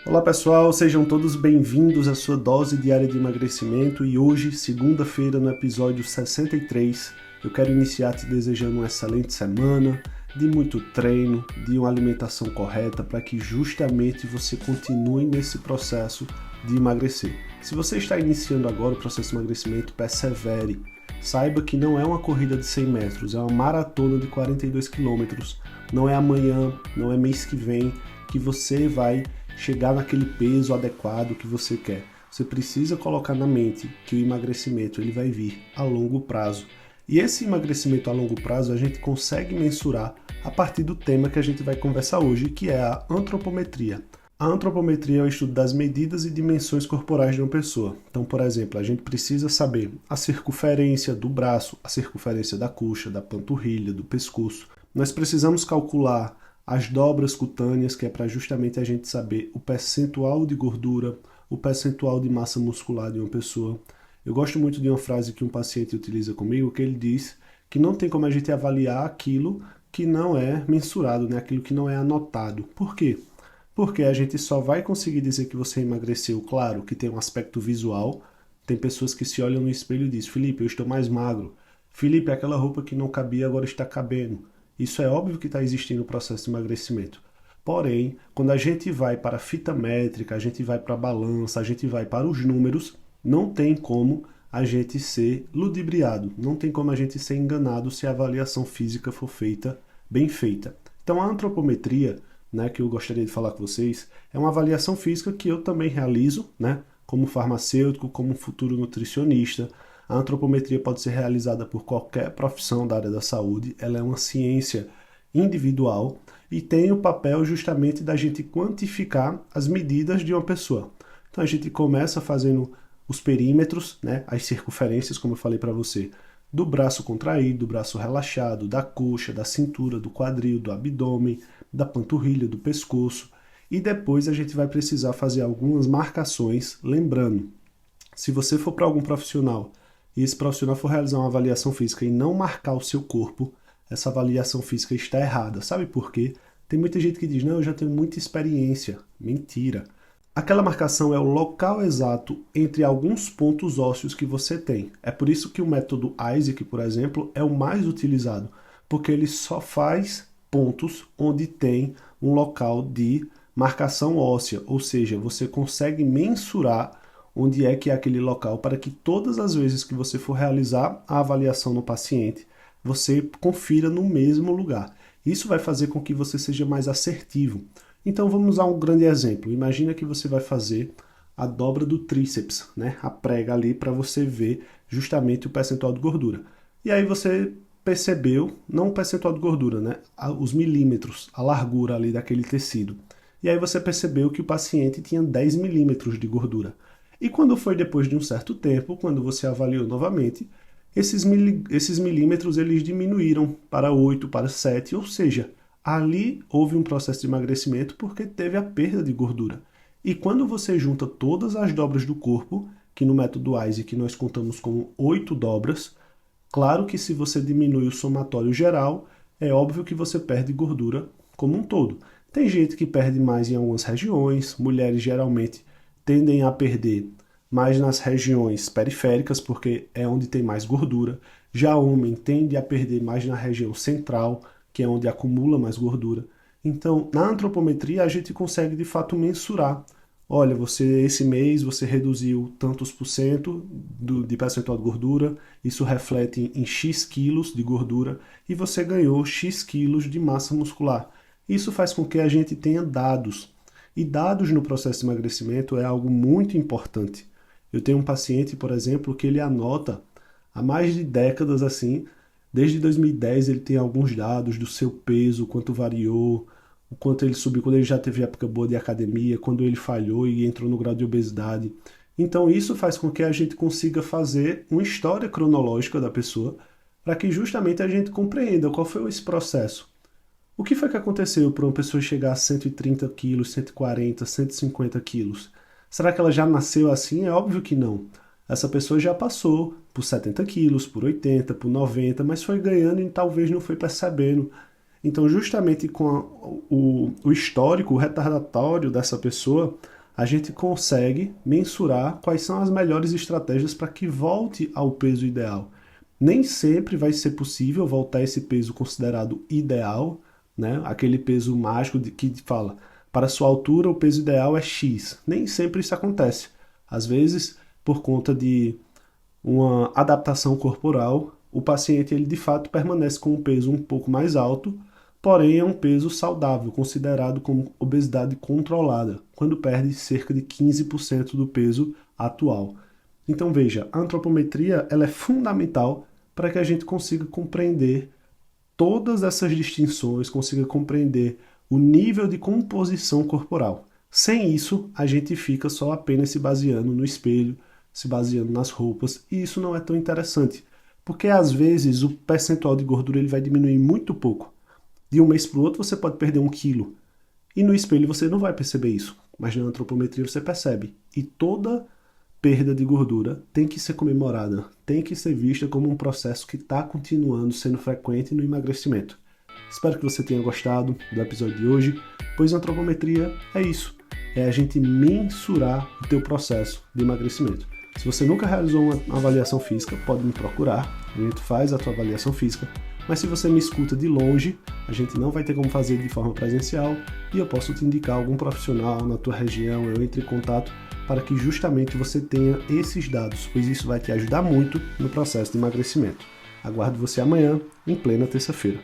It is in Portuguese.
Olá pessoal, sejam todos bem-vindos à sua dose diária de emagrecimento e hoje, segunda-feira, no episódio 63, eu quero iniciar te desejando uma excelente semana, de muito treino, de uma alimentação correta para que justamente você continue nesse processo de emagrecer. Se você está iniciando agora o processo de emagrecimento, persevere. Saiba que não é uma corrida de 100 metros, é uma maratona de 42 quilômetros. Não é amanhã, não é mês que vem que você vai chegar naquele peso adequado que você quer. Você precisa colocar na mente que o emagrecimento ele vai vir a longo prazo. E esse emagrecimento a longo prazo a gente consegue mensurar a partir do tema que a gente vai conversar hoje, que é a antropometria. A antropometria é o estudo das medidas e dimensões corporais de uma pessoa. Então, por exemplo, a gente precisa saber a circunferência do braço, a circunferência da coxa, da panturrilha, do pescoço. Nós precisamos calcular as dobras cutâneas, que é para justamente a gente saber o percentual de gordura, o percentual de massa muscular de uma pessoa. Eu gosto muito de uma frase que um paciente utiliza comigo, que ele diz que não tem como a gente avaliar aquilo que não é mensurado, né? Aquilo que não é anotado. Por quê? Porque a gente só vai conseguir dizer que você emagreceu, claro, que tem um aspecto visual. Tem pessoas que se olham no espelho e dizem: Felipe, eu estou mais magro. Felipe, aquela roupa que não cabia agora está cabendo. Isso é óbvio que está existindo o processo de emagrecimento. Porém, quando a gente vai para a fita métrica, a gente vai para a balança, a gente vai para os números, não tem como a gente ser ludibriado, não tem como a gente ser enganado se a avaliação física for feita, bem feita. Então a antropometria, né, que eu gostaria de falar com vocês, é uma avaliação física que eu também realizo, né, como farmacêutico, como futuro nutricionista. A antropometria pode ser realizada por qualquer profissão da área da saúde, ela é uma ciência individual e tem o papel justamente da gente quantificar as medidas de uma pessoa. Então a gente começa fazendo os perímetros, né, as circunferências, como eu falei para você, do braço contraído, do braço relaxado, da coxa, da cintura, do quadril, do abdômen, da panturrilha, do pescoço. E depois a gente vai precisar fazer algumas marcações, lembrando, se você for para algum profissional e esse profissional for realizar uma avaliação física e não marcar o seu corpo, essa avaliação física está errada. Sabe por quê? Tem muita gente que diz: não, eu já tenho muita experiência. Mentira. Aquela marcação é o local exato entre alguns pontos ósseos que você tem. É por isso que o método Isaac, por exemplo, é o mais utilizado, porque ele só faz pontos onde tem um local de marcação óssea, ou seja, você consegue mensurar onde é que é aquele local para que todas as vezes que você for realizar a avaliação no paciente, você confira no mesmo lugar. Isso vai fazer com que você seja mais assertivo. Então vamos usar um grande exemplo. Imagina que você vai fazer a dobra do tríceps, né? A prega ali para você ver justamente o percentual de gordura. E aí você percebeu, não o percentual de gordura, né? Os milímetros, a largura ali daquele tecido. E aí você percebeu que o paciente tinha 10 milímetros de gordura. E quando foi depois de um certo tempo, quando você avaliou novamente, esses milímetros eles diminuíram para 8, para 7, ou seja, ali houve um processo de emagrecimento porque teve a perda de gordura. E quando você junta todas as dobras do corpo, que no método Isaac nós contamos como 8 dobras, claro que se você diminui o somatório geral, é óbvio que você perde gordura como um todo. Tem gente que perde mais em algumas regiões, mulheres geralmente tendem a perder mais nas regiões periféricas, porque é onde tem mais gordura. Já homem tende a perder mais na região central, que é onde acumula mais gordura. Então, na antropometria, a gente consegue de fato mensurar. Olha, você esse mês você reduziu tantos por cento de percentual de gordura, isso reflete em X quilos de gordura e você ganhou X quilos de massa muscular. Isso faz com que a gente tenha dados. E dados no processo de emagrecimento é algo muito importante. Eu tenho um paciente, por exemplo, que ele anota há mais de décadas assim, desde 2010 ele tem alguns dados do seu peso, quanto variou, o quanto ele subiu, quando ele já teve época boa de academia, quando ele falhou e entrou no grau de obesidade. Então isso faz com que a gente consiga fazer uma história cronológica da pessoa para que justamente a gente compreenda qual foi esse processo. O que foi que aconteceu para uma pessoa chegar a 130 quilos, 140, 150 quilos? Será que ela já nasceu assim? É óbvio que não. Essa pessoa já passou por 70 quilos, por 80, por 90, mas foi ganhando e talvez não foi percebendo. Então, justamente com o histórico, o retardatório dessa pessoa, a gente consegue mensurar quais são as melhores estratégias para que volte ao peso ideal. Nem sempre vai ser possível voltar a esse peso considerado ideal, né? Aquele peso mágico que fala, para sua altura o peso ideal é X. Nem sempre isso acontece. Às vezes, por conta de uma adaptação corporal, o paciente ele de fato permanece com um peso um pouco mais alto, porém é um peso saudável, considerado como obesidade controlada, quando perde cerca de 15% do peso atual. Então veja, a antropometria ela é fundamental para que a gente consiga compreender todas essas distinções, consiga compreender o nível de composição corporal. Sem isso, a gente fica só apenas se baseando no espelho, se baseando nas roupas, e isso não é tão interessante, porque às vezes o percentual de gordura ele vai diminuir muito pouco. De um mês para o outro você pode perder 1 quilo, e no espelho você não vai perceber isso, mas na antropometria você percebe. E toda perda de gordura tem que ser comemorada, tem que ser vista como um processo que está continuando sendo frequente no emagrecimento. Espero que você tenha gostado do episódio de hoje, pois a antropometria é isso, é a gente mensurar o teu processo de emagrecimento. Se você nunca realizou uma avaliação física, pode me procurar, a gente faz a tua avaliação física, mas se você me escuta de longe, a gente não vai ter como fazer de forma presencial e eu posso te indicar algum profissional na tua região, eu entro em contato para que justamente você tenha esses dados, pois isso vai te ajudar muito no processo de emagrecimento. Aguardo você amanhã, em plena terça-feira.